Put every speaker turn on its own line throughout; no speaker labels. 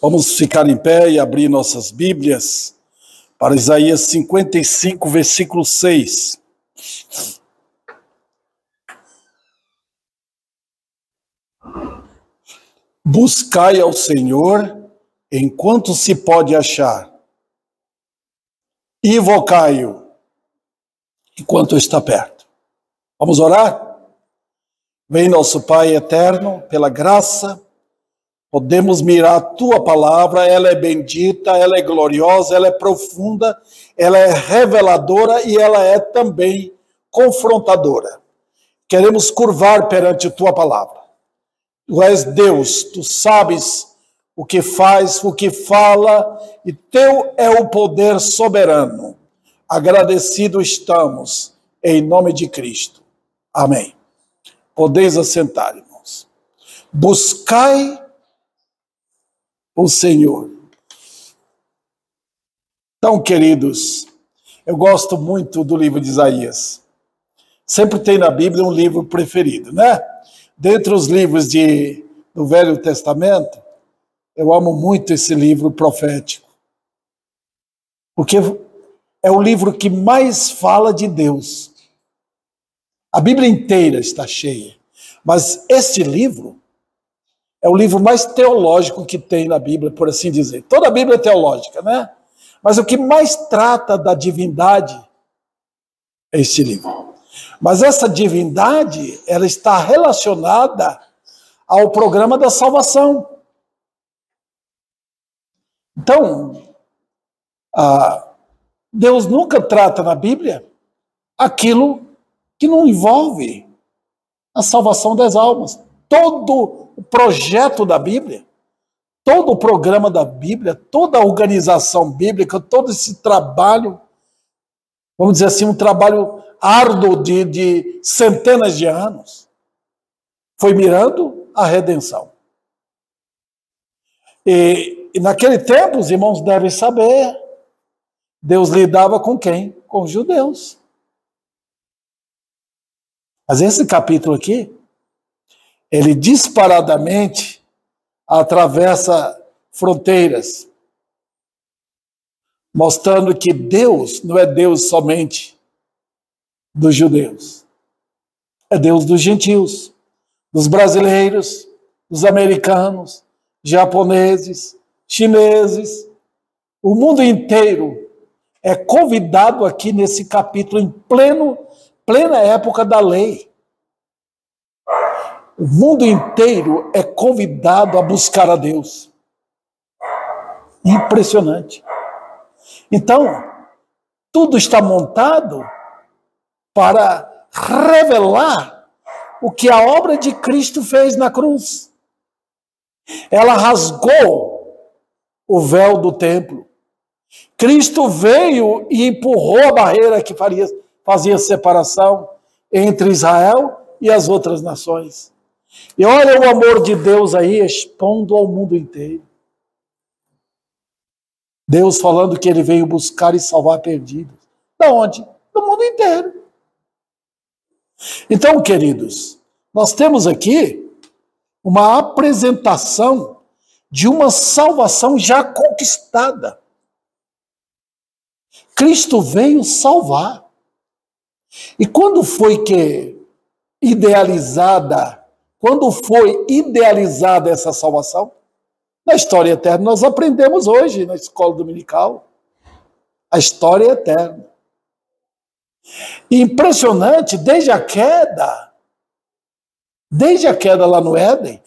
Vamos ficar em pé e abrir nossas Bíblias para Isaías 55, versículo 6. Buscai ao Senhor enquanto se pode achar, invocai-o enquanto está perto. Vamos orar? Vem, nosso Pai eterno, pela graça, podemos mirar a Tua palavra, ela é bendita, ela é gloriosa, ela é profunda, ela é reveladora e ela é também confrontadora. Queremos curvar perante Tua palavra. Tu és Deus, Tu sabes o que faz, o que fala, e Teu é o poder soberano. Agradecido estamos, em nome de Cristo. Amém. Podeis assentar, irmãos. Buscai o Senhor. Então, queridos, eu gosto muito do livro de Isaías. Sempre tem na Bíblia um livro preferido, né? Dentre os livros do Velho Testamento, eu amo muito esse livro profético. Porque é o livro que mais fala de Deus. A Bíblia inteira está cheia. Mas este livro é o livro mais teológico que tem na Bíblia, por assim dizer. Toda a Bíblia é teológica, né? Mas o que mais trata da divindade é este livro. Mas essa divindade, ela está relacionada ao programa da salvação. Então, Deus nunca trata na Bíblia aquilo que não envolve a salvação das almas. Todo o projeto da Bíblia, todo o programa da Bíblia, toda a organização bíblica, todo esse trabalho, vamos dizer assim, um trabalho árduo de centenas de anos, foi mirando a redenção. E naquele tempo, os irmãos devem saber, Deus lidava com quem? Com os judeus. Mas esse capítulo aqui, ele disparadamente atravessa fronteiras, mostrando que Deus não é Deus somente dos judeus. É Deus dos gentios, dos brasileiros, dos americanos, japoneses, chineses. O mundo inteiro é convidado aqui nesse capítulo em plena época da lei. O mundo inteiro é convidado a buscar a Deus. Impressionante. Então, tudo está montado para revelar o que a obra de Cristo fez na cruz. Ela rasgou o véu do templo. Cristo veio e empurrou a barreira que fazia separação entre Israel e as outras nações. E olha o amor de Deus aí expondo ao mundo inteiro. Deus falando que ele veio buscar e salvar perdidos. Da onde? Do mundo inteiro. Então, queridos, nós temos aqui uma apresentação de uma salvação já conquistada. Cristo veio salvar. E quando foi idealizada essa salvação? Na história eterna, nós aprendemos hoje na escola dominical. A história eterna. Impressionante, desde a queda lá no Éden,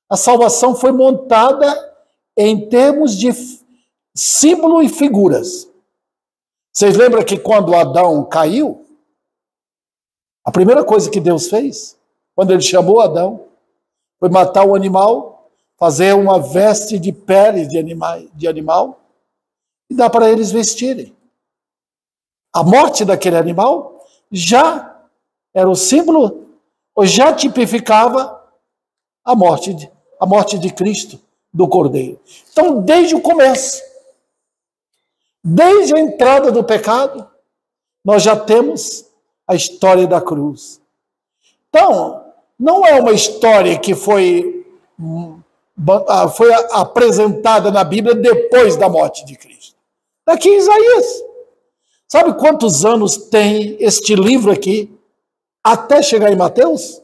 a salvação foi montada em termos de símbolo e figuras. Vocês lembram que quando Adão caiu, a primeira coisa que Deus fez, quando ele chamou Adão, foi matar o animal, fazer uma veste de pele de animal e dar para eles vestirem. A morte daquele animal já era o símbolo, ou já tipificava a morte de Cristo, do Cordeiro. Então, desde o começo, desde a entrada do pecado, nós já temos a história da cruz. Então, não é uma história que foi foi apresentada na Bíblia depois da morte de Cristo. Daqui em Isaías. Sabe quantos anos tem este livro aqui até chegar em Mateus?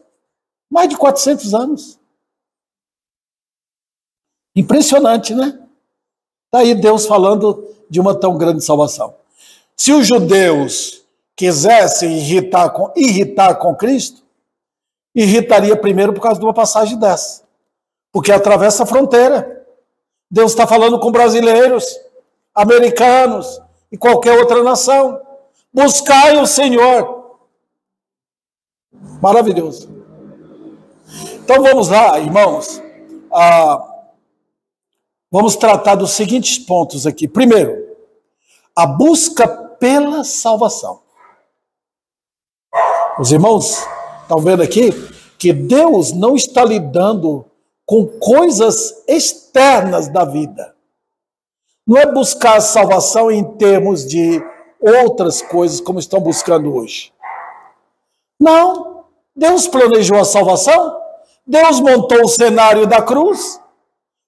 Mais de 400 anos. Impressionante, né? Está aí Deus falando de uma tão grande salvação. Se os judeus quisessem irritar com Cristo, irritaria primeiro por causa de uma passagem dessa. Porque atravessa a fronteira. Deus está falando com brasileiros, americanos e qualquer outra nação. Buscai o Senhor. Maravilhoso. Então vamos lá, irmãos. Vamos tratar dos seguintes pontos aqui. Primeiro, a busca pela salvação. Os irmãos estão vendo aqui que Deus não está lidando com coisas externas da vida. Não é buscar a salvação em termos de outras coisas como estão buscando hoje. Não. Deus planejou a salvação. Deus montou o cenário da cruz.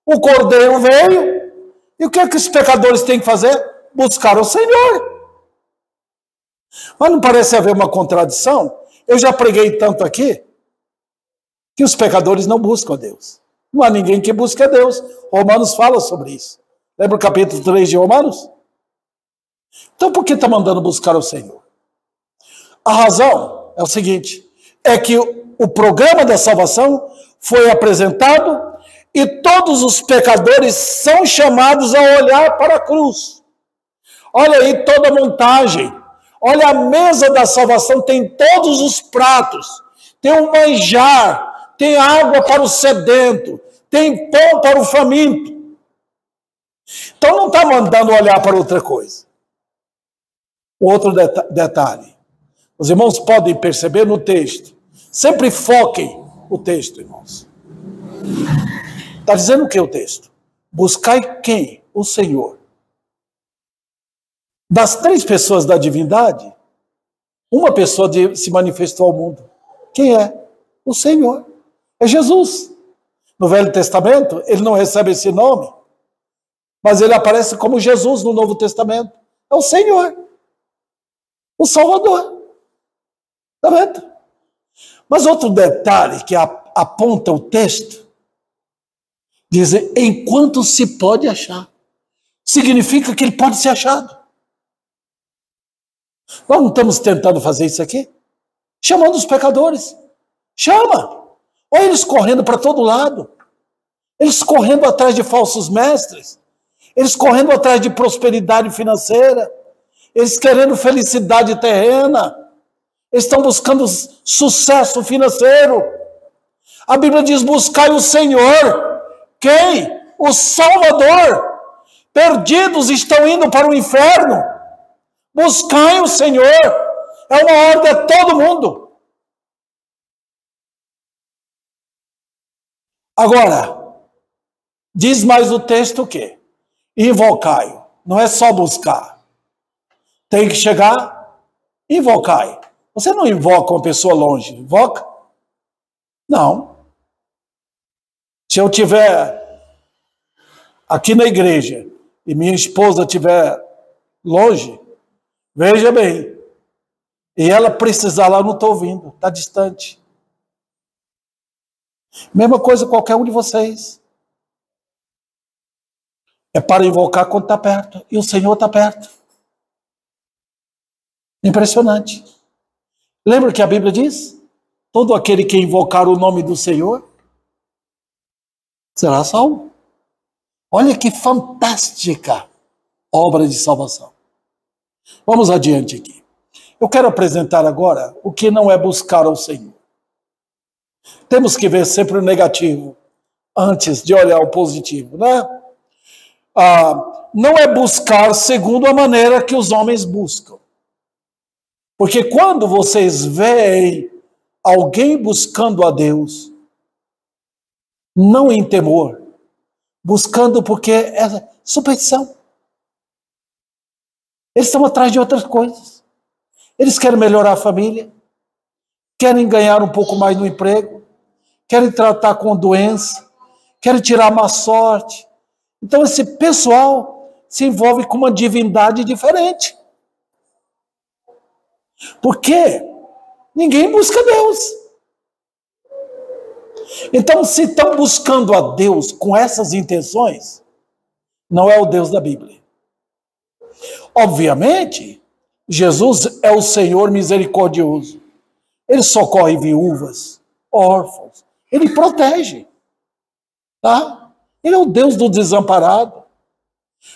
O Cordeiro veio. E o que é que os pecadores têm que fazer? Buscar o Senhor. Mas não parece haver uma contradição? Eu já preguei tanto aqui que os pecadores não buscam a Deus. Não há ninguém que busque a Deus. Romanos fala sobre isso. Lembra o capítulo 3 de Romanos? Então por que está mandando buscar o Senhor? A razão é o seguinte, é que o programa da salvação foi apresentado e todos os pecadores são chamados a olhar para a cruz. Olha aí toda a montagem. Olha a mesa da salvação, tem todos os pratos. Tem um manjar, tem água para o sedento, tem pão para o faminto. Então não está mandando olhar para outra coisa. Outro detalhe. Os irmãos podem perceber no texto. Sempre foquem o texto, irmãos. Está dizendo o que o texto? Buscai quem? O Senhor. Das 3 pessoas da divindade, uma pessoa se manifestou ao mundo. Quem é? O Senhor. É Jesus. No Velho Testamento, ele não recebe esse nome, mas ele aparece como Jesus no Novo Testamento. É o Senhor. O Salvador. Está vendo? Mas outro detalhe que aponta o texto, diz, enquanto se pode achar. Significa que ele pode ser achado. Nós não estamos tentando fazer isso aqui? Chamando os pecadores. Chama! Olha eles correndo para todo lado. Eles correndo atrás de falsos mestres. Eles correndo atrás de prosperidade financeira. Eles querendo felicidade terrena. Eles estão buscando sucesso financeiro. A Bíblia diz, buscai o Senhor. Quem? O Salvador. Perdidos estão indo para o inferno. Buscai o Senhor. É uma ordem a todo mundo. Agora, diz mais o texto o quê? Invocai-o. Não é só buscar. Tem que chegar, invocai. Você não invoca uma pessoa longe, invoca? Não. Se eu estiver aqui na igreja e minha esposa estiver longe, veja bem, e ela precisar lá, eu não estou ouvindo, está distante. Mesma coisa qualquer um de vocês. É para invocar quando está perto, e o Senhor está perto. Impressionante. Lembra que a Bíblia diz? Todo aquele que invocar o nome do Senhor será salvo. Olha que fantástica obra de salvação. Vamos adiante aqui. Eu quero apresentar agora o que não é buscar ao Senhor. Temos que ver sempre o negativo antes de olhar o positivo, né? Não é buscar segundo a maneira que os homens buscam. Porque quando vocês veem alguém buscando a Deus, não em temor, buscando porque é superstição. Eles estão atrás de outras coisas. Eles querem melhorar a família, querem ganhar um pouco mais no emprego, querem tratar com doença, querem tirar má sorte. Então esse pessoal se envolve com uma divindade diferente. Por quê? Ninguém busca Deus. Então, se estão buscando a Deus com essas intenções, não é o Deus da Bíblia. Obviamente, Jesus é o Senhor misericordioso. Ele socorre viúvas, órfãos. Ele protege. Tá? Ele é o Deus do desamparado.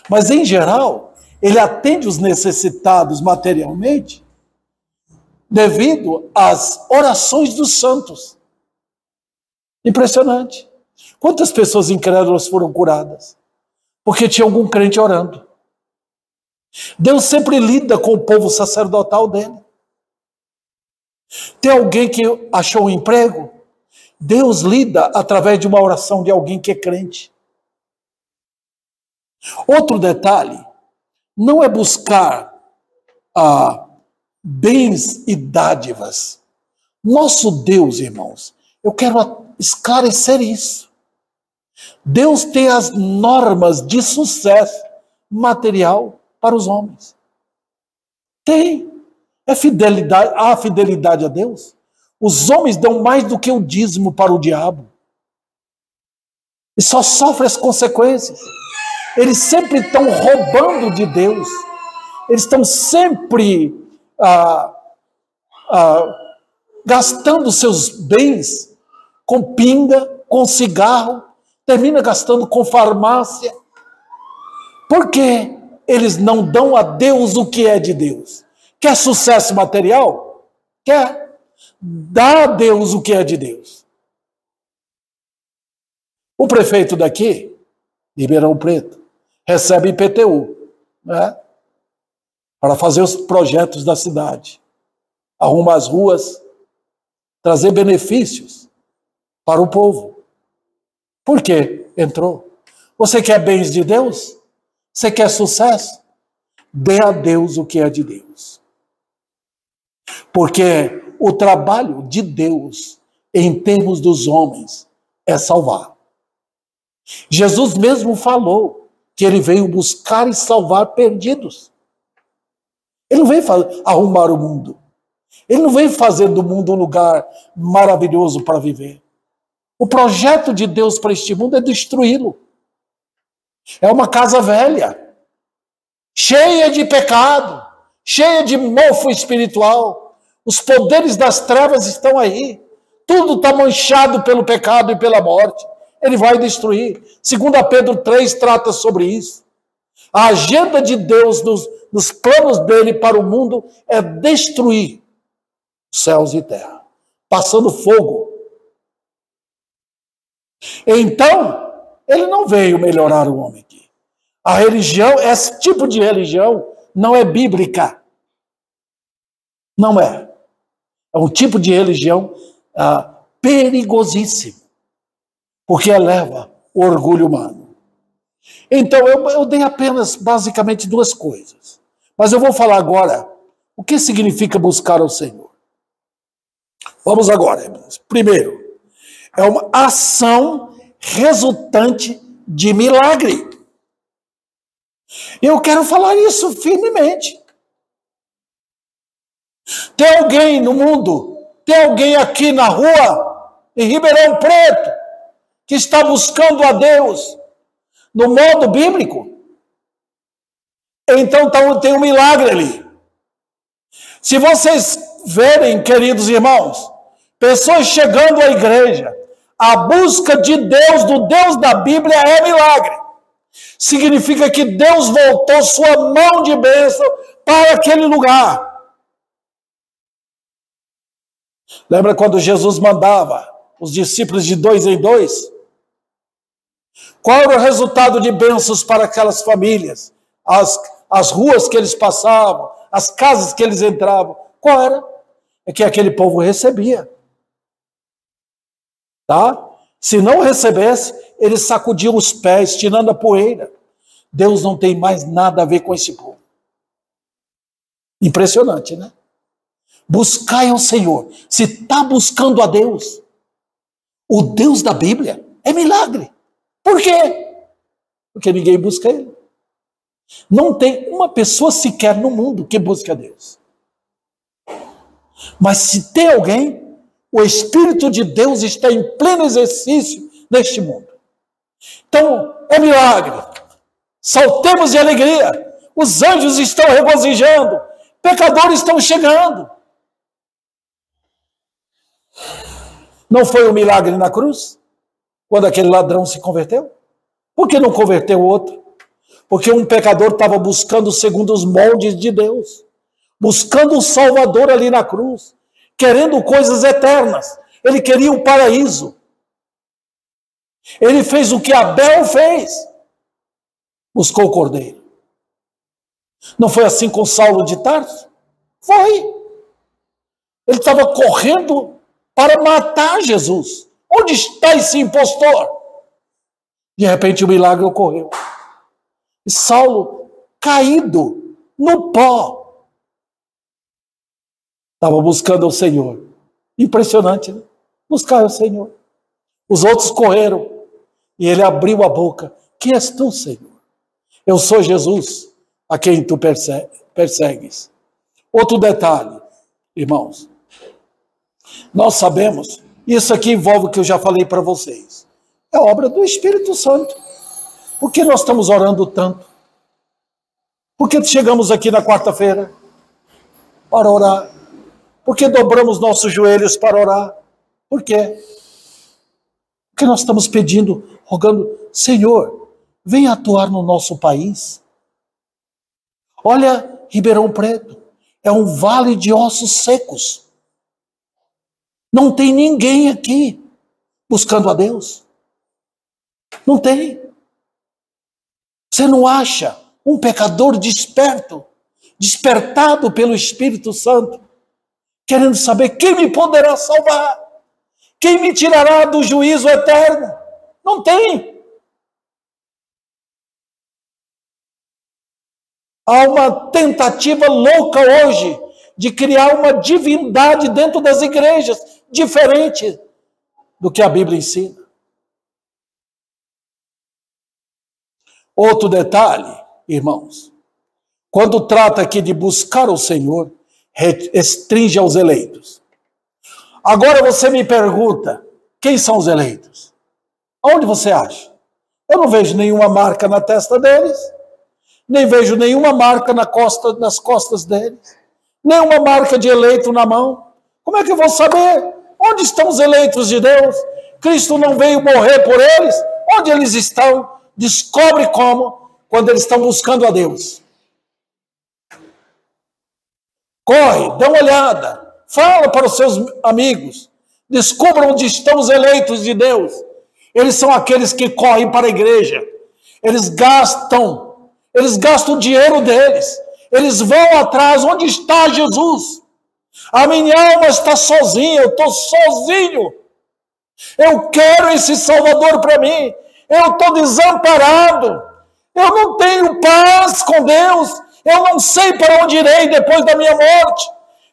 Mas, em geral, ele atende os necessitados materialmente devido às orações dos santos. Impressionante. Quantas pessoas incrédulas foram curadas? Porque tinha algum crente orando. Deus sempre lida com o povo sacerdotal dele. Tem alguém que achou um emprego? Deus lida através de uma oração de alguém que é crente. Outro detalhe, não é buscar bens e dádivas. Nosso Deus, irmãos, eu quero esclarecer isso. Deus tem as normas de sucesso material para os homens. Tem. É fidelidade, há fidelidade a Deus. Os homens dão mais do que o dízimo para o diabo. E só sofrem as consequências. Eles sempre estão roubando de Deus. Eles estão sempre gastando seus bens com pinga, com cigarro, termina gastando com farmácia. Por quê? Eles não dão a Deus o que é de Deus. Quer sucesso material? Quer. Dá a Deus o que é de Deus. O prefeito daqui, Ribeirão Preto, recebe IPTU, né? Para fazer os projetos da cidade. Arruma as ruas, trazer benefícios para o povo. Por quê? Entrou. Você quer bens de Deus? Você quer sucesso? Dê a Deus o que é de Deus. Porque o trabalho de Deus, em termos dos homens, é salvar. Jesus mesmo falou que ele veio buscar e salvar perdidos. Ele não veio arrumar o mundo. Ele não veio fazer do mundo um lugar maravilhoso para viver. O projeto de Deus para este mundo é destruí-lo. É uma casa velha, cheia de pecado, cheia de mofo espiritual. Os poderes das trevas estão aí. Tudo está manchado pelo pecado e pela morte. Ele vai destruir. 2 Pedro 3 trata sobre isso. A agenda de Deus nos planos dele para o mundo é destruir céus e terra, passando fogo. Então, ele não veio melhorar o homem aqui. A religião, esse tipo de religião, não é bíblica. Não é. É um tipo de religião perigosíssimo, porque eleva o orgulho humano. Então, eu dei apenas, basicamente, duas coisas. Mas eu vou falar agora o que significa buscar ao Senhor. Vamos agora, irmãos. Primeiro, é uma ação resultante de milagre. Eu quero falar isso firmemente. Tem alguém no mundo, tem alguém aqui na rua, em Ribeirão Preto, que está buscando a Deus no modo bíblico? Então tem um milagre ali. Se vocês verem, queridos irmãos, pessoas chegando à igreja, a busca de Deus, do Deus da Bíblia, é milagre. Significa que Deus voltou sua mão de bênção para aquele lugar. Lembra quando Jesus mandava os discípulos de 2 em 2? Qual era o resultado de bênçãos para aquelas famílias? As ruas que eles passavam, as casas que eles entravam. Qual era? É que aquele povo recebia. Tá? Se não recebesse, eles sacudiam os pés, tirando a poeira. Deus não tem mais nada a ver com esse povo. Impressionante, né? Buscai ao Senhor. Se está buscando a Deus, o Deus da Bíblia, é milagre. Por quê? Porque ninguém busca ele. Não tem uma pessoa sequer no mundo que busque a Deus. Mas se tem alguém, o Espírito de Deus está em pleno exercício neste mundo. Então, é milagre. Saltemos de alegria. Os anjos estão regozijando. Pecadores estão chegando. Não foi um milagre na cruz? Quando aquele ladrão se converteu? Por que não converteu o outro? Porque um pecador estava buscando segundo os moldes de Deus. Buscando o Salvador ali na cruz. Querendo coisas eternas. Ele queria o paraíso. Ele fez o que Abel fez. Buscou o cordeiro. Não foi assim com Saulo de Tarso? Foi. Ele estava correndo para matar Jesus. Onde está esse impostor? De repente o milagre ocorreu. E Saulo, caído no pó, estava buscando o Senhor. Impressionante, né? Buscar o Senhor. Os outros correram. E ele abriu a boca. Quem és tu, Senhor? Eu sou Jesus, a quem tu persegues. Outro detalhe, irmãos. Nós sabemos, isso aqui envolve o que eu já falei para vocês. É obra do Espírito Santo. Por que nós estamos orando tanto? Por que chegamos aqui na quarta-feira para orar? Por que dobramos nossos joelhos para orar? Por quê? Porque nós estamos pedindo, rogando, Senhor, venha atuar no nosso país. Olha, Ribeirão Preto, é um vale de ossos secos. Não tem ninguém aqui buscando a Deus. Não tem. Você não acha um pecador despertado pelo Espírito Santo, querendo saber quem me poderá salvar? Quem me tirará do juízo eterno? Não tem. Há uma tentativa louca hoje de criar uma divindade dentro das igrejas, diferente do que a Bíblia ensina. Outro detalhe, irmãos, quando trata aqui de buscar o Senhor, restringe aos eleitos. Agora você me pergunta, quem são os eleitos? Aonde você acha? Eu não vejo nenhuma marca na testa deles, nem vejo nenhuma marca nas costas deles, nenhuma marca de eleito na mão. Como é que eu vou saber? Onde estão os eleitos de Deus? Cristo não veio morrer por eles? Onde eles estão? Descobre como, quando eles estão buscando a Deus. Corre, dá uma olhada, fala para os seus amigos, descubra onde estão os eleitos de Deus. Eles são aqueles que correm para a igreja, eles gastam o dinheiro deles, eles vão atrás, onde está Jesus? A minha alma está sozinha, eu estou sozinho, eu quero esse Salvador para mim, eu estou desamparado, eu não tenho paz com Deus, eu não sei para onde irei depois da minha morte.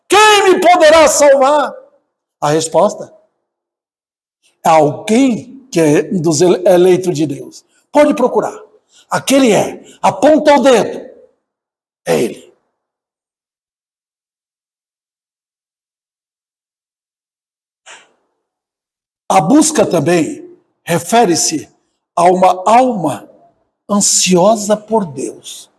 Quem me poderá salvar? A resposta é alguém que é um dos eleitos de Deus. Pode procurar. Aquele é. Aponta o dedo. É ele. A busca também refere-se a uma alma ansiosa por Deus.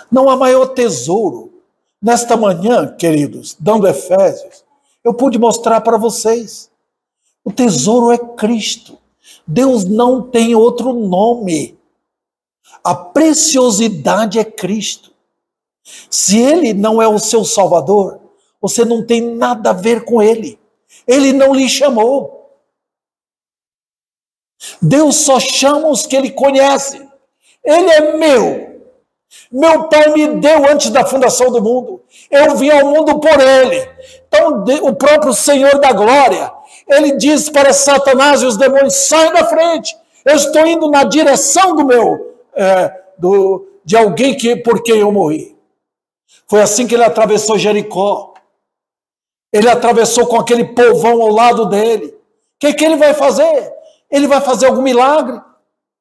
Não há maior tesouro. Nesta manhã, queridos, dando Efésios, eu pude mostrar para vocês. O tesouro é Cristo. Deus não tem outro nome. A preciosidade é Cristo. Se Ele não é o seu Salvador, você não tem nada a ver com Ele. Ele não lhe chamou. Deus só chama os que Ele conhece. Ele é meu. Meu Pai me deu antes da fundação do mundo. Eu vim ao mundo por Ele. Então o próprio Senhor da Glória, Ele diz para Satanás e os demônios, saem da frente. Eu estou indo na direção de alguém por quem eu morri. Foi assim que Ele atravessou Jericó. Ele atravessou com aquele povão ao lado dele. O que Ele vai fazer? Ele vai fazer algum milagre?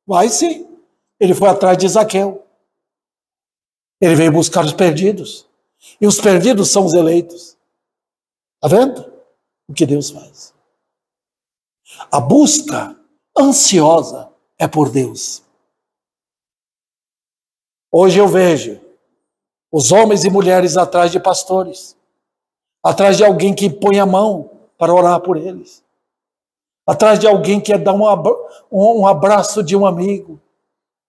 Vai sim. Ele foi atrás de Zaqueu. Ele veio buscar os perdidos. E os perdidos são os eleitos. Está vendo o que Deus faz? A busca ansiosa é por Deus. Hoje eu vejo os homens e mulheres atrás de pastores, atrás de alguém que põe a mão para orar por eles, atrás de alguém que dá um abraço de um amigo.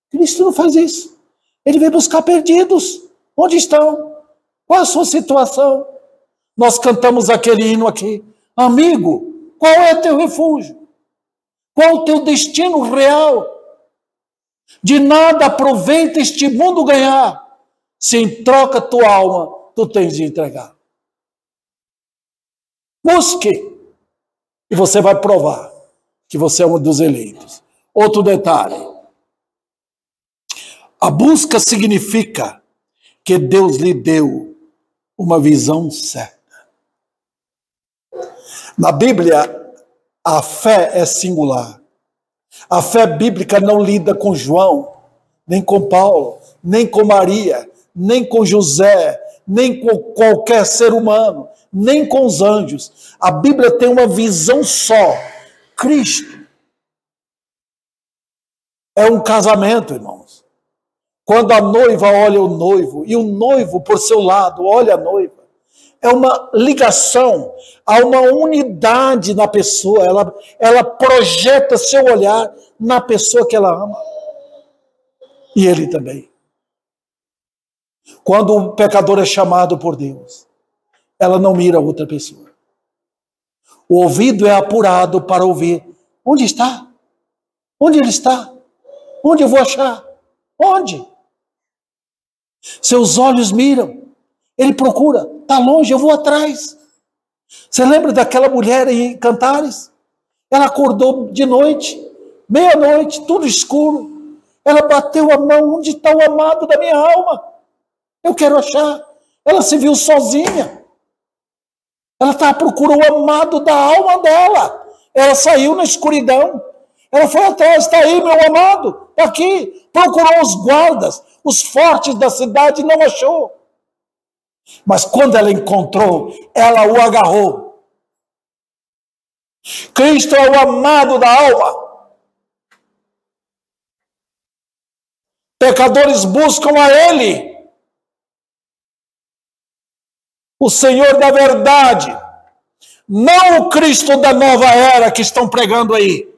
Cristo não faz isso. Ele vem buscar perdidos. Onde estão? Qual a sua situação? Nós cantamos aquele hino aqui. Amigo, qual é teu refúgio? Qual o teu destino real? De nada aproveita este mundo ganhar, se em troca tua alma tu tens de entregar. Busque, e você vai provar que você é um dos eleitos. Outro detalhe. A busca significa que Deus lhe deu uma visão certa. Na Bíblia, a fé é singular. A fé bíblica não lida com João, nem com Paulo, nem com Maria, nem com José, nem com qualquer ser humano, nem com os anjos. A Bíblia tem uma visão só: Cristo. É um casamento, irmãos. Quando a noiva olha o noivo e o noivo, por seu lado, olha a noiva, é uma ligação, há uma unidade na pessoa, ela projeta seu olhar na pessoa que ela ama. E ele também. Quando o pecador é chamado por Deus, ela não mira outra pessoa. O ouvido é apurado para ouvir. Onde está? Onde ele está? Onde eu vou achar? Onde? Seus olhos miram. Ele procura. Está longe, eu vou atrás. Você lembra daquela mulher em Cantares? Ela acordou de noite, meia-noite, tudo escuro. Ela bateu a mão. Onde está o amado da minha alma? Eu quero achar. Ela se viu sozinha. Ela está à procura do amado da alma dela. Ela saiu na escuridão. Ela foi atrás. Está aí, meu amado. Está aqui. Procurou os guardas, os fortes da cidade, e não achou. Mas quando ela encontrou, ela o agarrou. Cristo é o amado da alma. Pecadores buscam a Ele. O Senhor da verdade. Não o Cristo da nova era que estão pregando aí.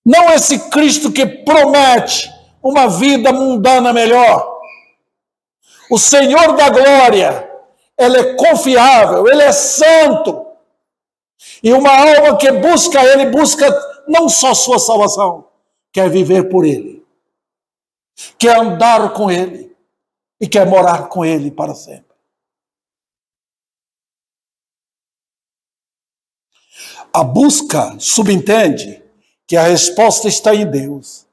Não esse Cristo que promete uma vida mundana melhor. O Senhor da glória, Ele é confiável, Ele é santo. E uma alma que busca Ele, busca não só sua salvação, quer viver por Ele, quer andar com Ele e quer morar com Ele para sempre. A busca subentende que a resposta está em Deus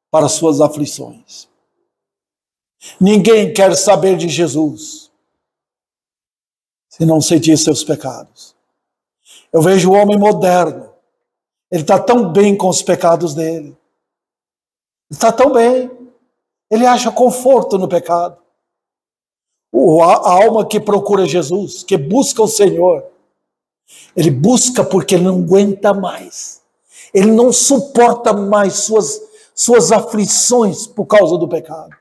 para suas aflições. Ninguém quer saber de Jesus se não sentir seus pecados. Eu vejo o homem moderno. Ele está tão bem com os pecados dele. Está tão bem. Ele acha conforto no pecado. A alma que procura Jesus, que busca o Senhor, ele busca porque ele não aguenta mais. Ele não suporta mais suas aflições por causa do pecado.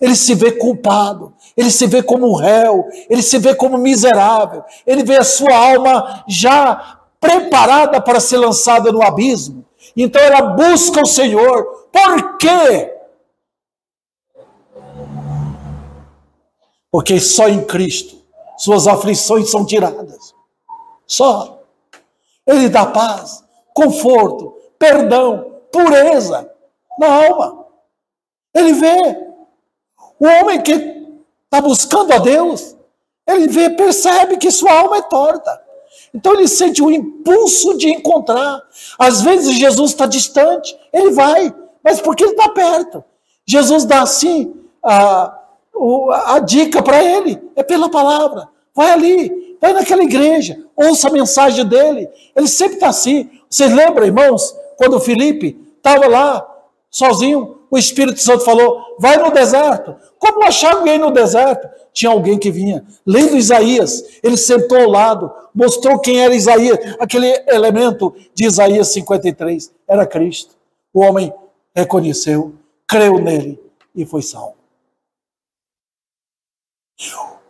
Ele se vê culpado, ele se vê como réu, ele se vê como miserável, ele vê a sua alma já preparada para ser lançada no abismo. Então ela busca o Senhor. Por quê? Porque só em Cristo suas aflições são tiradas. Só. Ele dá paz, conforto, perdão, pureza na alma. Ele vê. O homem que está buscando a Deus, ele vê, percebe que sua alma é torta. Então ele sente o impulso de encontrar. Às vezes Jesus está distante, ele vai, mas porque ele está perto. Jesus dá assim a dica para ele, é pela palavra. Vai ali, vai naquela igreja, ouça a mensagem dele. Ele sempre está assim. Vocês lembram, irmãos, quando Filipe estava lá, sozinho. O Espírito Santo falou, vai no deserto. Como achar alguém no deserto? Tinha alguém que vinha, lendo Isaías, ele sentou ao lado, mostrou quem era Isaías, aquele elemento de Isaías 53, era Cristo. O homem reconheceu, creu nele e foi salvo.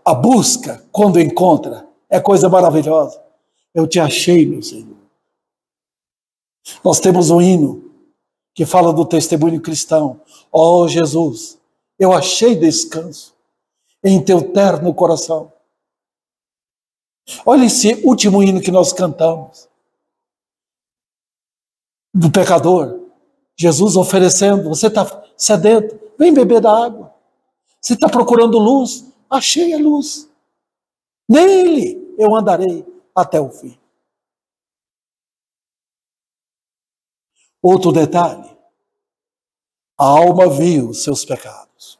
A busca, quando encontra, é coisa maravilhosa. Eu te achei, meu Senhor. Nós temos um hino que fala do testemunho cristão. Oh, Jesus, eu achei descanso em teu terno coração. Olha esse último hino que nós cantamos. Do pecador. Jesus oferecendo, você está sedento, vem beber da água. Você está procurando luz, achei a luz. Nele eu andarei até o fim. Outro detalhe, a alma viu seus pecados.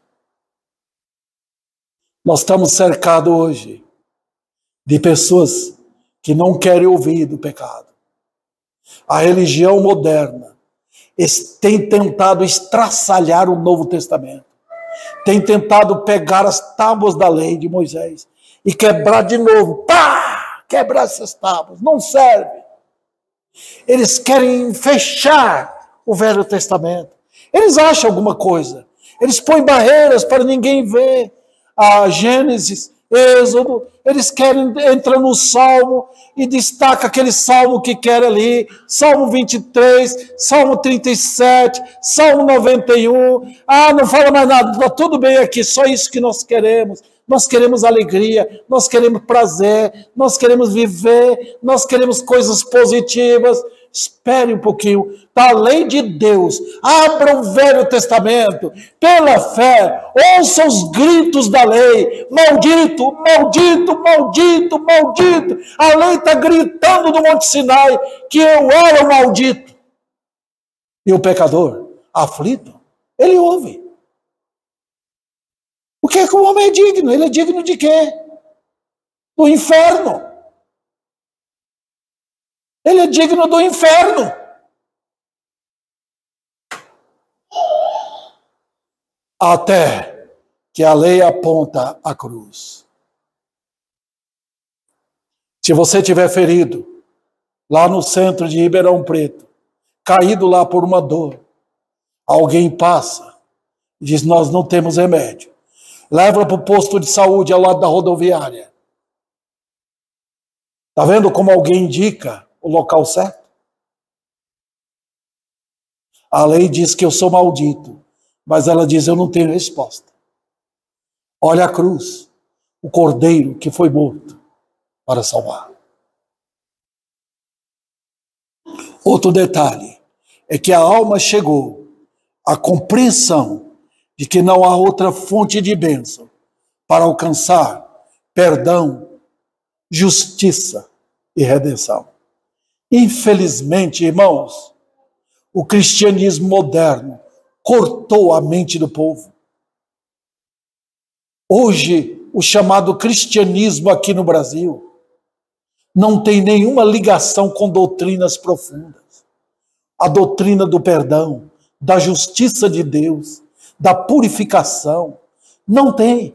Nós estamos cercados hoje de pessoas que não querem ouvir do pecado. A religião moderna tem tentado estraçalhar o Novo Testamento. Tem tentado pegar as tábuas da lei de Moisés e quebrar de novo. Pá! Quebrar essas tábuas. Não serve. Eles querem fechar o Velho Testamento. Eles acham alguma coisa. Eles põem barreiras para ninguém ver. A Gênesis, Êxodo, eles querem entrar no Salmo e destaca aquele Salmo que quer ali, Salmo 23, Salmo 37, Salmo 91. Ah, não fala mais nada, está tudo bem aqui, só isso que nós queremos. Nós queremos alegria, nós queremos prazer, nós queremos viver, nós queremos coisas positivas. Espere um pouquinho, está a lei de Deus. Abra o Velho Testamento, pela fé, ouça os gritos da lei. Maldito, maldito, maldito, maldito. A lei está gritando no Monte Sinai que eu era o maldito. E o pecador, aflito, ele ouve. O que é que o homem é digno? Ele é digno de quê? Do inferno. Ele é digno do inferno. Até que a lei aponta a cruz. Se você tiver ferido lá no centro de Ribeirão Preto, caído lá por uma dor, alguém passa e diz, nós não temos remédio. Leva para o posto de saúde ao lado da rodoviária. Está vendo como alguém indica o local certo? A lei diz que eu sou maldito, mas ela diz eu não tenho resposta. Olha a cruz, o cordeiro que foi morto para salvar. Outro detalhe é que a alma chegou à compreensão de que não há outra fonte de bênção para alcançar perdão, justiça e redenção. Infelizmente, irmãos, o cristianismo moderno cortou a mente do povo. Hoje, o chamado cristianismo aqui no Brasil não tem nenhuma ligação com doutrinas profundas. A doutrina do perdão, da justiça de Deus, da purificação, não tem.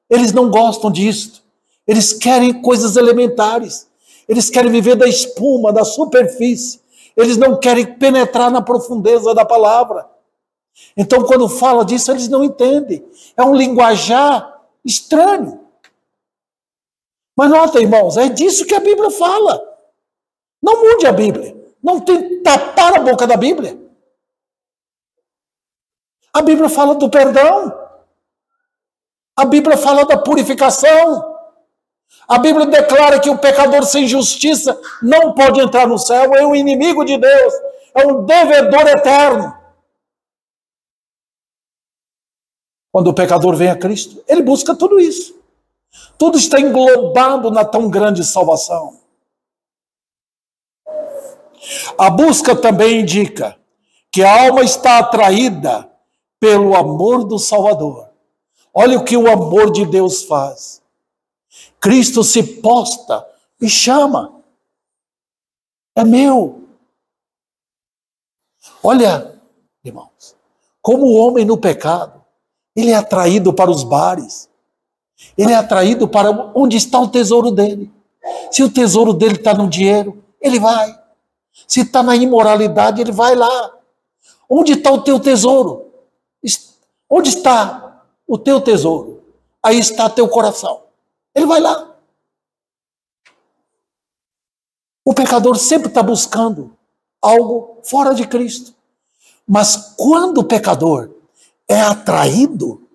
Eles não gostam disso. Eles querem coisas elementares. Eles querem viver da espuma, da superfície. Eles não querem penetrar na profundeza da palavra. Então, quando fala disso, eles não entendem. É um linguajar estranho. Mas nota, irmãos, é disso que a Bíblia fala. Não mude a Bíblia. Não tente tapar a boca da Bíblia. A Bíblia fala do perdão. A Bíblia fala da purificação. A Bíblia declara que o pecador sem justiça não pode entrar no céu, é um inimigo de Deus, é um devedor eterno. Quando o pecador vem a Cristo, ele busca tudo isso. Tudo está englobado na tão grande salvação. A busca também indica que a alma está atraída pelo amor do Salvador. Olha o que o amor de Deus faz. Cristo se posta e chama. É meu. Olha irmãos. Como o homem no pecado, ele é atraído para os bares, ele é atraído para onde está o tesouro dele. Se o tesouro dele está no dinheiro, ele vai. Se está na imoralidade, ele vai lá. Onde está o teu tesouro? Onde está o teu tesouro? Aí está teu coração. Ele vai lá. O pecador sempre está buscando algo fora de Cristo. Mas quando o pecador é atraído,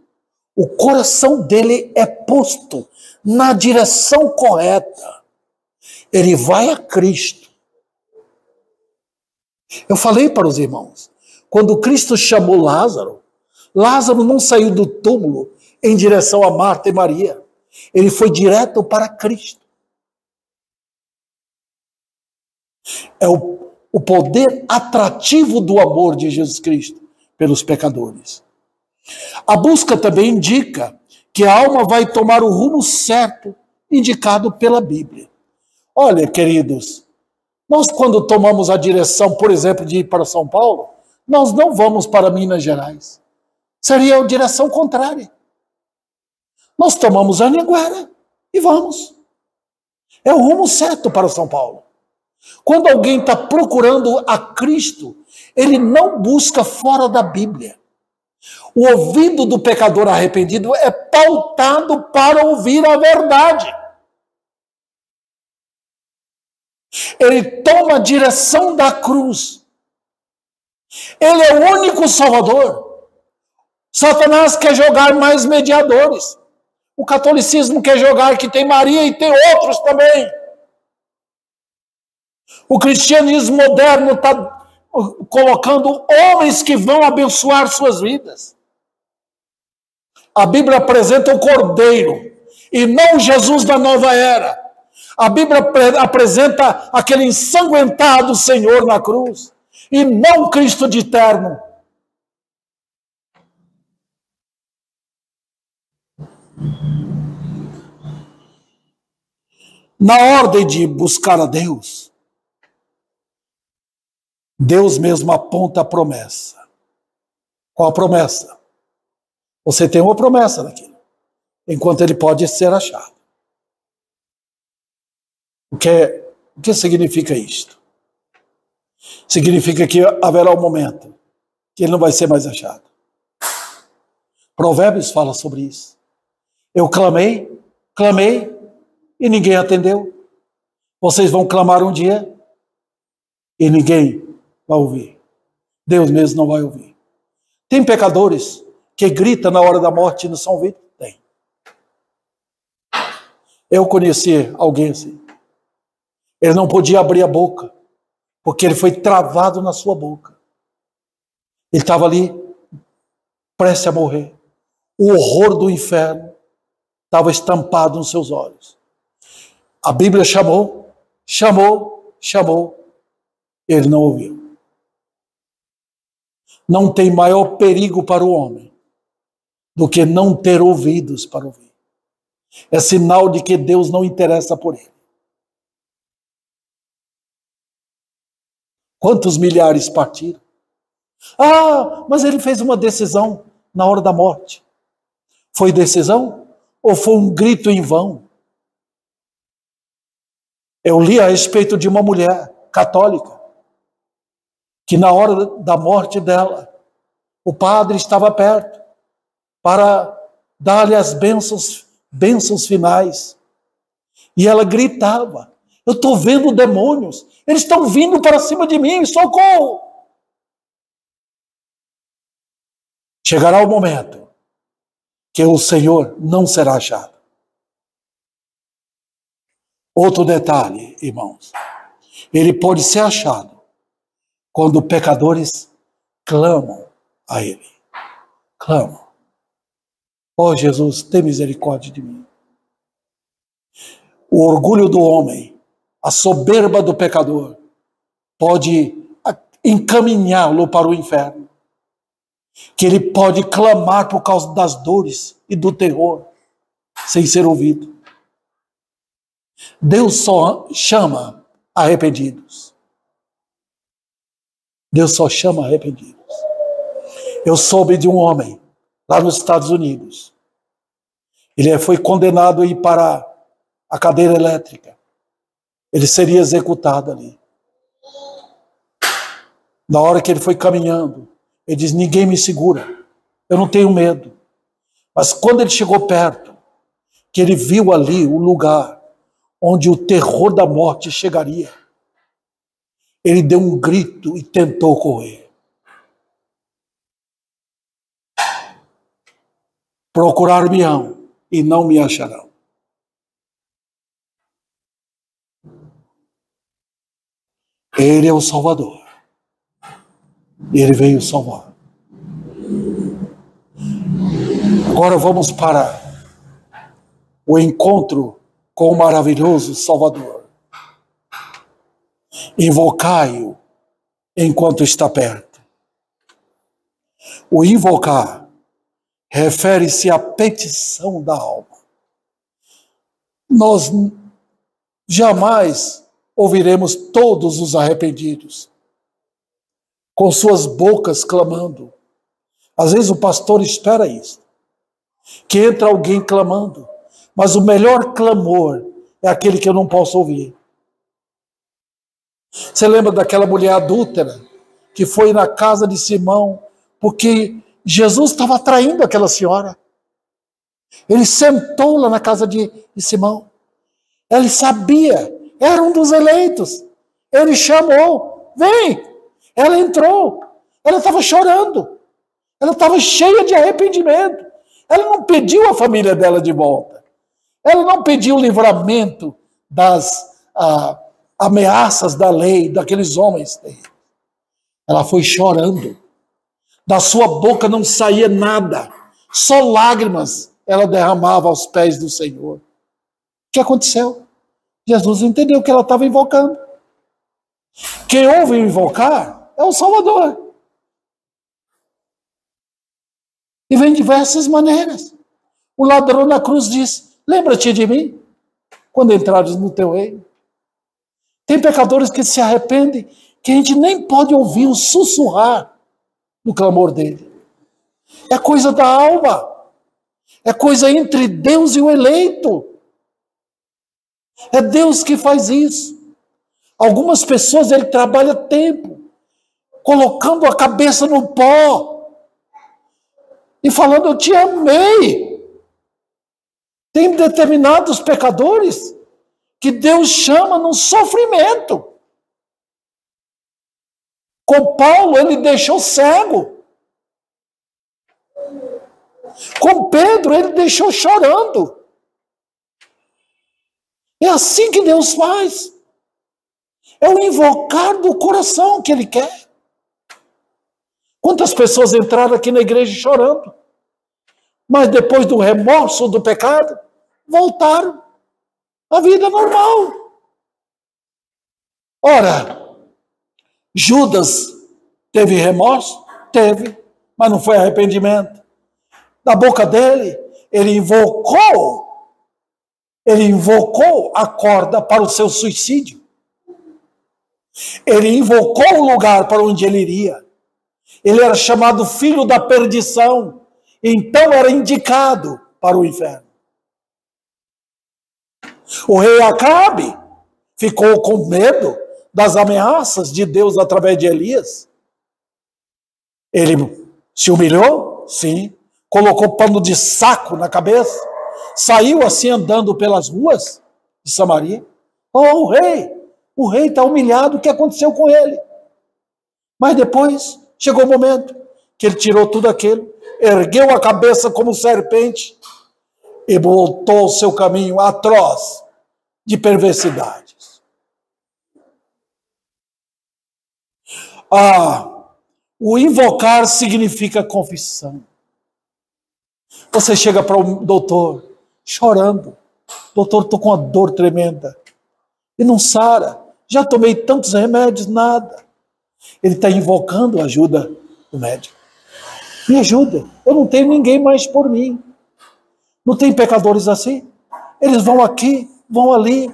o coração dele é posto na direção correta. Ele vai a Cristo. Eu falei para os irmãos, quando Cristo chamou Lázaro, Lázaro não saiu do túmulo em direção a Marta e Maria. Ele foi direto para Cristo. É o poder atrativo do amor de Jesus Cristo pelos pecadores. A busca também indica que a alma vai tomar o rumo certo indicado pela Bíblia. Olha, queridos, nós quando tomamos a direção, por exemplo, de ir para São Paulo, nós não vamos para Minas Gerais. Seria a direção contrária. Nós tomamos a Anhanguera e vamos. É o rumo certo para São Paulo. Quando alguém está procurando a Cristo, ele não busca fora da Bíblia. O ouvido do pecador arrependido é pautado para ouvir a verdade. Ele toma a direção da cruz. Ele é o único Salvador. Satanás quer jogar mais mediadores. O catolicismo quer jogar que tem Maria e tem outros também. O cristianismo moderno está colocando homens que vão abençoar suas vidas. A Bíblia apresenta o Cordeiro e não Jesus da nova era. A Bíblia apresenta aquele ensanguentado Senhor na cruz e não Cristo de terno. Na ordem de buscar a Deus, Deus mesmo aponta a promessa. Qual a promessa? Você tem uma promessa naquilo, enquanto ele pode ser achado. O que significa isto? Significa que haverá um momento que ele não vai ser mais achado. Provérbios fala sobre isso. Eu clamei e ninguém atendeu. Vocês vão clamar um dia e ninguém vai ouvir. Deus mesmo não vai ouvir. Tem pecadores que gritam na hora da morte e não são ouvidos? Tem. Eu conheci alguém assim. Ele não podia abrir a boca, porque ele foi travado na sua boca. Ele estava ali, prestes a morrer. O horror do inferno estava estampado nos seus olhos. A Bíblia chamou. Ele não ouviu. Não tem maior perigo para o homem do que não ter ouvidos para ouvir. É sinal de que Deus não interessa por ele. Quantos milhares partiram? Ah, mas ele fez uma decisão na hora da morte. Foi decisão ou foi um grito em vão? Eu li a respeito de uma mulher católica que na hora da morte dela, o padre estava perto para dar-lhe as bênçãos finais. E ela gritava: eu estou vendo demônios, eles estão vindo para cima de mim, socorro! Chegará o momento que o Senhor não será achado. Outro detalhe, irmãos, ele pode ser achado quando pecadores clamam a ele. Clamam: ó Jesus, tem misericórdia de mim. O orgulho do homem, a soberba do pecador, pode encaminhá-lo para o inferno. Que ele pode clamar por causa das dores e do terror, sem ser ouvido. Deus só chama arrependidos. Deus só chama arrependidos. Eu soube de um homem lá nos Estados Unidos. Ele foi condenado a ir para a cadeira elétrica. Ele seria executado ali. Na hora que ele foi caminhando, ele diz: ninguém me segura, eu não tenho medo. Mas quando ele chegou perto, que ele viu ali o lugar onde o terror da morte chegaria, ele deu um grito e tentou correr. Procurar-me-ão e não me acharão. Ele é o Salvador. Ele veio salvar. Agora vamos para o encontro com o maravilhoso Salvador. Invocai-o enquanto está perto. O invocar refere-se à petição da alma. Nós jamais ouviremos todos os arrependidos com suas bocas clamando. Às vezes o pastor espera isso, que entra alguém clamando, mas o melhor clamor é aquele que eu não posso ouvir. Você lembra daquela mulher adúltera que foi na casa de Simão porque Jesus estava atraindo aquela senhora? Ele sentou lá na casa de Simão. Ele sabia, era um dos eleitos. Ele chamou, vem. Ela entrou, ela estava chorando, ela estava cheia de arrependimento. Ela não pediu a família dela de volta. Ela não pediu o livramento das ameaças da lei, daqueles homens. Ela foi chorando. Da sua boca não saía nada, só lágrimas ela derramava aos pés do Senhor. O que aconteceu? Jesus entendeu que ela estava invocando. Quem ouve invocar é o Salvador. E vem de diversas maneiras. O ladrão na cruz diz: lembra-te de mim quando entrares no teu reino. Tem pecadores que se arrependem, que a gente nem pode ouvir o sussurrar no clamor dele. É coisa da alma. É coisa entre Deus e o eleito. É Deus que faz isso. Algumas pessoas, ele trabalha tempo, colocando a cabeça no pó e falando: eu te amei. Tem determinados pecadores que Deus chama no sofrimento. Com Paulo, ele deixou cego. Com Pedro, ele deixou chorando. É assim que Deus faz. É o invocar do coração que ele quer. Quantas pessoas entraram aqui na igreja chorando, mas depois do remorso do pecado, voltaram à vida normal. Ora, Judas teve remorso? Teve, mas não foi arrependimento. Da boca dele, ele invocou a corda para o seu suicídio. Ele invocou o lugar para onde ele iria. Ele era chamado filho da perdição, então era indicado para o inferno. O rei Acabe ficou com medo das ameaças de Deus através de Elias. Ele se humilhou? Sim. Colocou pano de saco na cabeça, saiu assim andando pelas ruas de Samaria. Oh, o rei está humilhado, o que aconteceu com ele? Mas depois chegou o momento que ele tirou tudo aquilo, ergueu a cabeça como serpente e voltou ao seu caminho atroz de perversidades. O invocar significa confissão. Você chega para o doutor chorando: doutor, estou com uma dor tremenda e não sara, já tomei tantos remédios, nada. Ele está invocando a ajuda do médico. Me ajuda, eu não tenho ninguém mais por mim. Não tem pecadores assim? Eles vão aqui, vão ali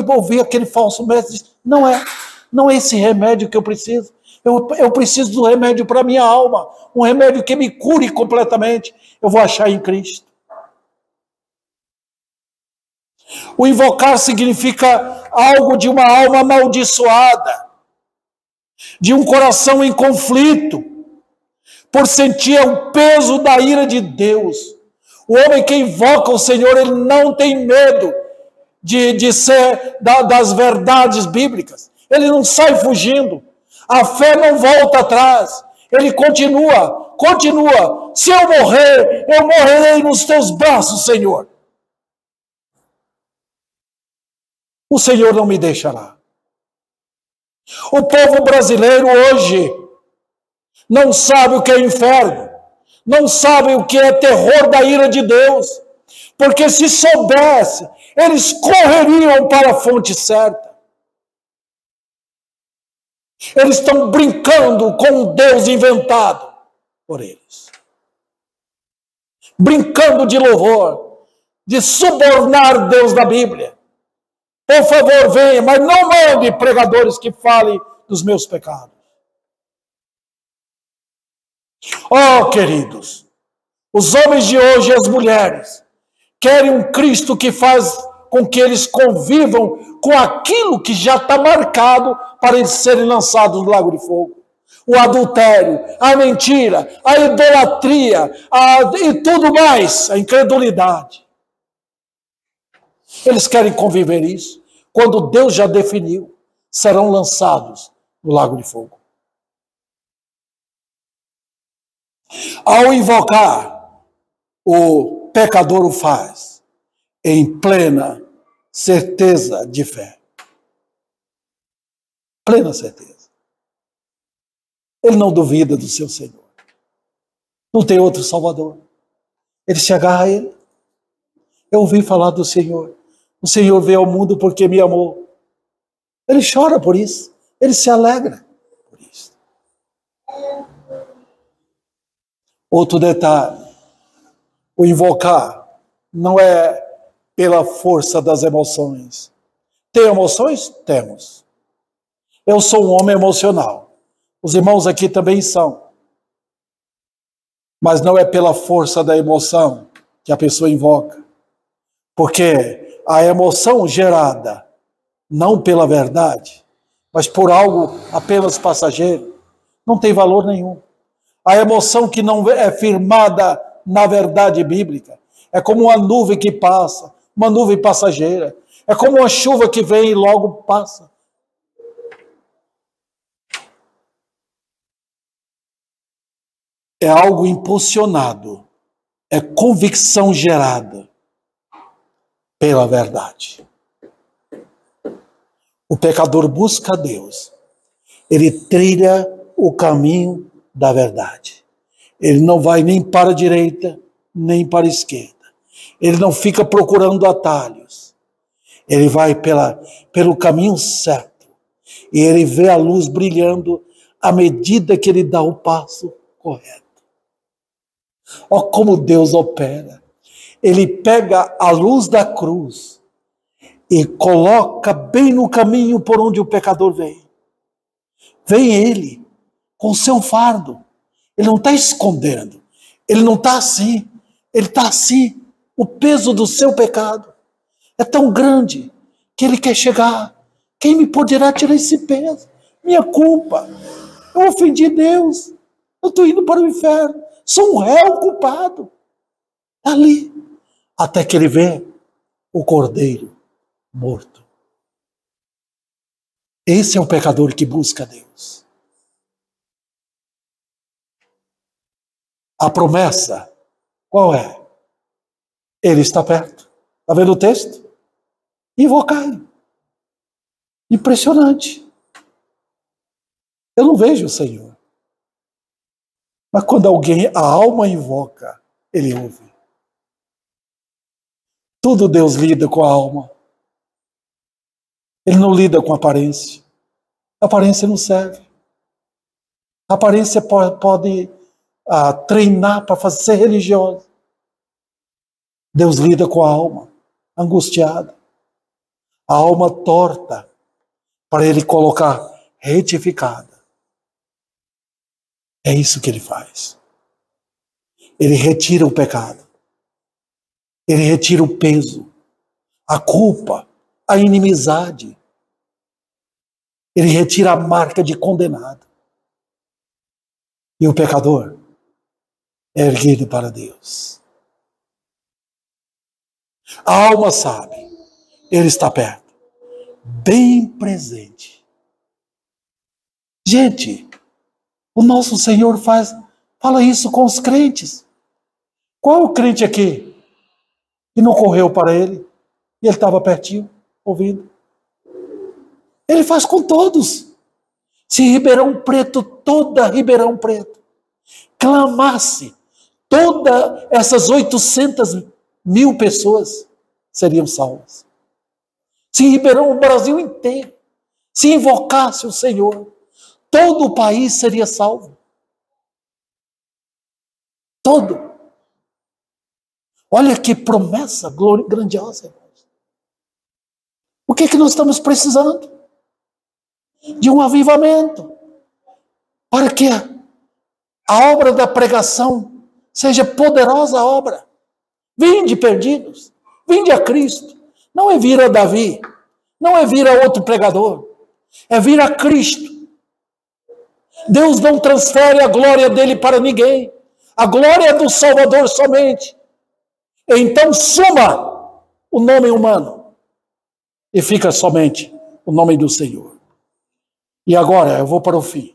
ouvir aquele falso mestre. Não é esse remédio que eu preciso. Eu preciso do remédio para a minha alma, um remédio que me cure completamente. Eu vou achar em Cristo. O invocar significa algo de uma alma amaldiçoada, de um coração em conflito, por sentir o peso da ira de Deus. O homem que invoca o Senhor, ele não tem medo de ser das verdades bíblicas. Ele não sai fugindo. A fé não volta atrás. Ele continua. Se eu morrer, eu morrerei nos teus braços, Senhor. O Senhor não me deixará. O povo brasileiro hoje não sabe o que é inferno, não sabe o que é terror da ira de Deus, porque se soubesse, eles correriam para a fonte certa. Eles estão brincando com um Deus inventado por eles. Brincando de louvor, de subornar Deus da Bíblia. Por favor, venha, mas não mande pregadores que falem dos meus pecados. Oh, queridos, os homens de hoje e as mulheres querem um Cristo que faz com que eles convivam com aquilo que já está marcado para eles serem lançados no lago de fogo. O adultério, a mentira, a idolatria e tudo mais, a incredulidade. Eles querem conviver isso, quando Deus já definiu, serão lançados no lago de fogo. Ao invocar, o pecador o faz em plena certeza de fé. Plena certeza. Ele não duvida do seu Senhor. Não tem outro Salvador. Ele se agarra a Ele. Eu ouvi falar do Senhor. O Senhor veio ao mundo porque me amou. Ele chora por isso. Ele se alegra por isso. Outro detalhe. O invocar não é pela força das emoções. Tem emoções? Temos. Eu sou um homem emocional. Os irmãos aqui também são. Mas não é pela força da emoção que a pessoa invoca. Porque a emoção gerada, não pela verdade, mas por algo apenas passageiro, não tem valor nenhum. A emoção que não é firmada na verdade bíblica é como uma nuvem que passa, uma nuvem passageira. É como uma chuva que vem e logo passa. É algo impulsionado, é convicção gerada pela verdade. O pecador busca Deus, ele trilha o caminho da verdade. Ele não vai nem para a direita, nem para a esquerda. Ele não fica procurando atalhos. Ele vai pelo caminho certo. E ele vê a luz brilhando à medida que ele dá o passo correto. Ó como Deus opera. Ele pega a luz da cruz e coloca bem no caminho por onde o pecador vem. Vem ele com o seu fardo. Ele não está escondendo. Ele não está assim. Ele está assim. O peso do seu pecado é tão grande que ele quer chegar. Quem me poderá tirar esse peso? Minha culpa. Eu ofendi Deus. Eu estou indo para o inferno. Sou um réu culpado. Ali. Até que ele vê o cordeiro morto. Esse é o pecador que busca Deus. A promessa, qual é? Ele está perto. Está vendo o texto? Invocai. Impressionante. Eu não vejo o Senhor. Mas quando a alma invoca, ele ouve. Tudo Deus lida com a alma. Ele não lida com aparência. A aparência não serve. A aparência pode treinar para ser religiosa. Deus lida com a alma angustiada. A alma torta para ele colocar retificada. É isso que ele faz. Ele retira o pecado. Ele retira o peso, a culpa, a inimizade. Ele retira a marca de condenado. E o pecador é erguido para Deus. A alma sabe, ele está perto, bem presente. Gente, o nosso Senhor fala isso com os crentes. Qual é o crente aqui que não correu para ele e ele estava pertinho, ouvindo? Ele faz com todos. Se Ribeirão Preto, toda Ribeirão Preto, clamasse, todas essas 800.000 pessoas seriam salvas. Se Ribeirão, o Brasil inteiro, se invocasse o Senhor, todo o país seria salvo. Todo. Olha que promessa grandiosa. O que nós estamos precisando? De um avivamento. Para que a obra da pregação seja poderosa obra. Vinde perdidos. Vinde a Cristo. Não é vir a Davi. Não é vir a outro pregador. É vir a Cristo. Deus não transfere a glória dele para ninguém. A glória é do Salvador somente. Então suma o nome humano e fica somente o nome do Senhor. E agora eu vou para o fim.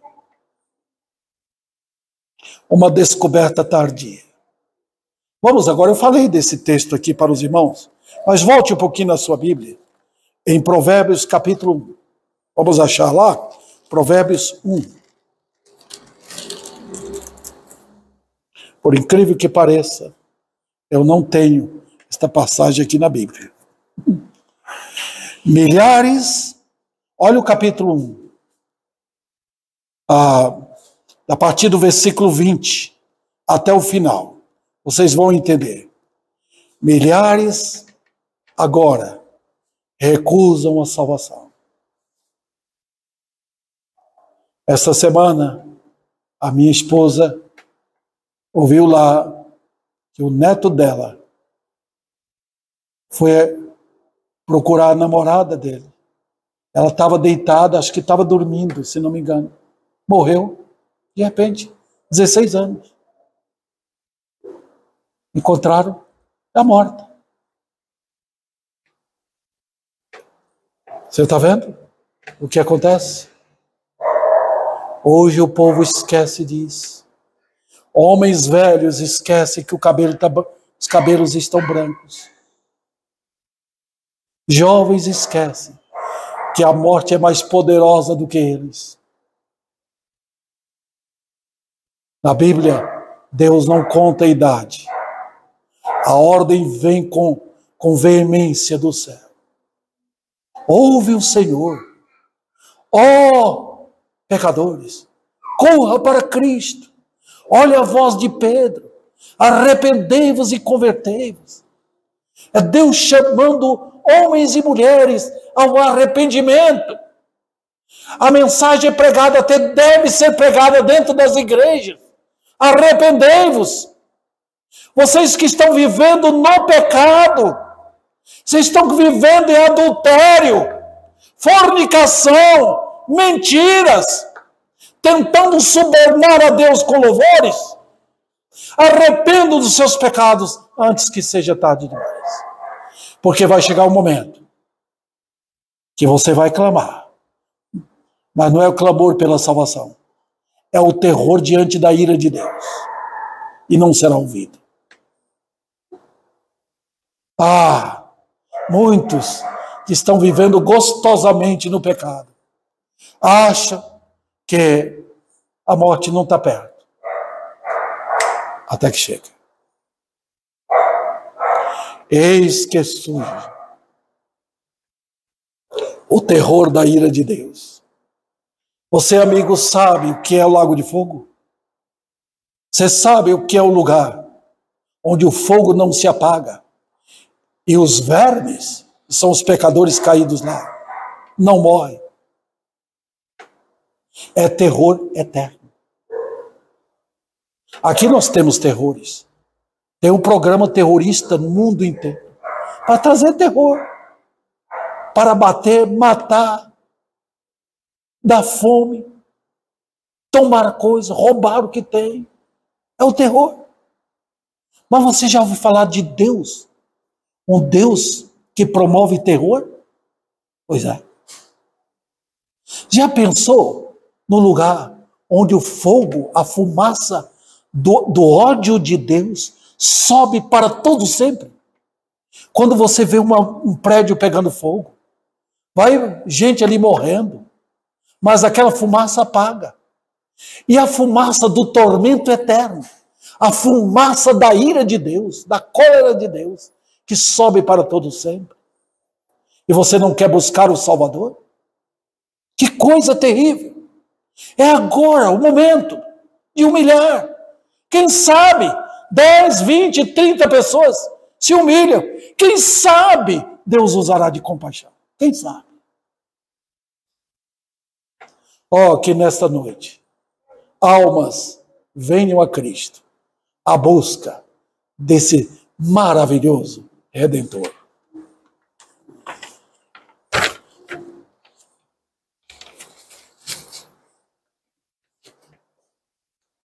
Uma descoberta tardia. Vamos agora, eu falei desse texto aqui para os irmãos, mas volte um pouquinho na sua Bíblia, em Provérbios capítulo 1. Vamos achar lá, Provérbios 1. Por incrível que pareça, eu não tenho esta passagem aqui na Bíblia. Milhares, olha o capítulo 1, a partir do versículo 20 até o final, vocês vão entender. Milhares agora recusam a salvação. Essa semana, a minha esposa ouviu lá que o neto dela foi procurar a namorada dele. Ela estava deitada, acho que estava dormindo, se não me engano. Morreu, de repente, 16 anos. Encontraram, está morta. Você está vendo o que acontece? Hoje o povo esquece disso. Homens velhos esquecem que os cabelos estão brancos. Jovens esquecem que a morte é mais poderosa do que eles. Na Bíblia, Deus não conta a idade. A ordem vem com veemência do céu. Ouve o Senhor. Ó pecadores, corra para Cristo. Olha a voz de Pedro. Arrependei-vos e convertei-vos. É Deus chamando homens e mulheres ao arrependimento. A mensagem pregada até deve ser pregada dentro das igrejas. Arrependei-vos. Vocês que estão vivendo no pecado, vocês estão vivendo em adultério, fornicação, mentiras, tentando subornar a Deus com louvores. Arrependam dos seus pecados antes que seja tarde demais. Porque vai chegar um momento que você vai clamar. Mas não é o clamor pela salvação. É o terror diante da ira de Deus. E não será ouvido. Muitos que estão vivendo gostosamente no pecado acham que a morte não está perto. Até que chega. Eis que surge o terror da ira de Deus. Você, amigo, sabe o que é o lago de fogo? Você sabe o que é o lugar onde o fogo não se apaga? E os vermes, que são os pecadores caídos lá, não morrem. É terror eterno. Aqui nós temos terrores. Tem um programa terrorista no mundo inteiro para trazer terror, para bater, matar, dar fome, tomar coisa, roubar o que tem. É o terror. Mas você já ouviu falar de Deus? Um Deus que promove terror? Pois é. Já pensou no lugar onde o fogo, a fumaça do ódio de Deus sobe para todo sempre? Quando você vê um prédio pegando fogo, vai gente ali morrendo, mas aquela fumaça apaga. E a fumaça do tormento eterno, a fumaça da ira de Deus, da cólera de Deus, que sobe para todo sempre. E você não quer buscar o Salvador? Que coisa terrível! É agora o momento de humilhar. Quem sabe 10, 20, 30 pessoas se humilham. Quem sabe Deus usará de compaixão. Quem sabe? Oh, que nesta noite almas venham a Cristo, à busca desse maravilhoso Redentor.